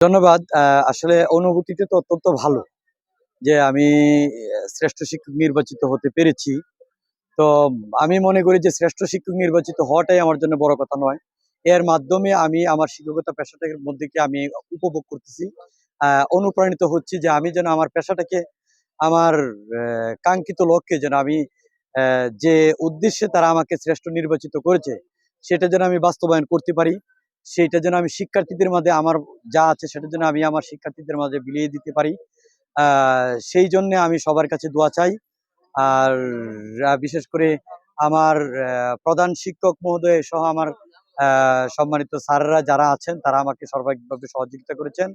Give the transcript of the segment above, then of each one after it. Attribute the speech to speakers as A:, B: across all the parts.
A: ধন্যবাদ। আসলে অনুভূতিতে তো অত্যন্ত ভালো যে আমি শ্রেষ্ঠ শিক্ষক নির্বাচিত হতে পেরেছি। তো আমি মনে করি যে শ্রেষ্ঠ শিক্ষক নির্বাচিত হওয়াটাই আমার জন্য বড় কথা নয়। এর মাধ্যমে আমি আমার শিক্ষকতা পেশাটার মধ্যে কি আমি উপভোগ করতেছি। অনুপ্রাণিত হচ্ছি যে আমি যেন আমার পেশাটাকে আমার কাঙ্ক্ষিত লক্ষ্যে যেন আমি যে উদ্দেশ্যে তারা আমাকে শ্রেষ্ঠ নির্বাচিত করেছে, সেটা যেন আমি বাস্তবায়ন করতে পারি। সেইটা যেন আমি শিক্ষার্থীদের মাঝে আমার যা আছে সেটা যেন আমি আমার শিক্ষার্থীদের মাঝে বিলিয়ে দিতে পারি। সেই জন্যে আমি সবার কাছে দোয়া চাই। আর বিশেষ করে আমার প্রধান শিক্ষক মহোদয় সহ আমার সম্মানিত স্যাররা যারা আছেন তারা আমাকে সর্বাধিকভাবে সহযোগিতা করেছেন।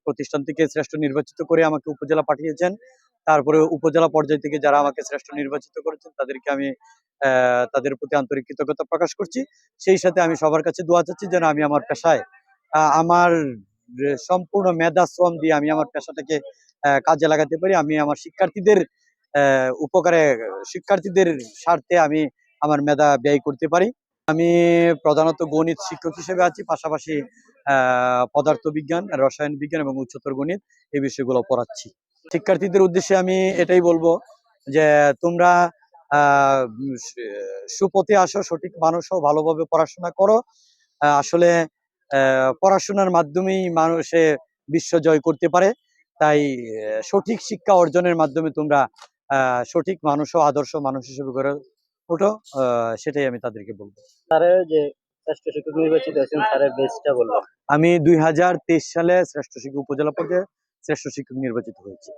A: প্রতিষ্ঠান থেকে শ্রেষ্ঠ নির্বাচিত করে আমাকে উপজেলা পাঠিয়েছেন। তারপরে উপজেলা পর্যায় থেকে যারা আমাকে শ্রেষ্ঠ নির্বাচিত করেছেন তাদেরকে আমি তাদের প্রতি আন্তরিক কৃতজ্ঞতা প্রকাশ করছি। সেই সাথে আমি সবার কাছে দোয়া চাচ্ছি যেন আমি আমার পেশায় আমার সম্পূর্ণ মেধা শ্রম দিয়ে আমি আমার পেশাটাকে কাজে লাগাতে পারি। আমি আমার শিক্ষার্থীদের উপকারে, শিক্ষার্থীদের স্বার্থে আমি আমার মেধা ব্যয় করতে পারি। আমি প্রধানত গণিত শিক্ষক হিসেবে আছি, পাশাপাশি পদার্থবিজ্ঞান, রসায়ন বিজ্ঞান এবং উচ্চতর গণিত এই বিষয়গুলো পড়াচ্ছি। শিক্ষার্থীদের উদ্দেশ্যে আমি এটাই বলবো যে তোমরা সুপথে আসো, সঠিক মানুষ হও, ভালোভাবে পড়াশোনা করো। আসলে পড়াশোনার মাধ্যমেই মানুষে বিশ্ব জয় করতে পারে। তাই সঠিক শিক্ষা অর্জনের মাধ্যমে তোমরা সঠিক মানুষ ও আদর্শ মানুষ হিসেবে গড়ে ওঠো। সেটাই আমি তাদেরকে বলবো।
B: স্যারের যে শ্রেষ্ঠ শিক্ষক নির্বাচিত হয়েছেন স্যারের বেসটা বলবেন।
A: আমি 2023 সালে শ্রেষ্ঠ শিক্ষক উপজেলা পর্যায়ে শ্রেষ্ঠ শিক্ষক নির্বাচিত হয়েছি।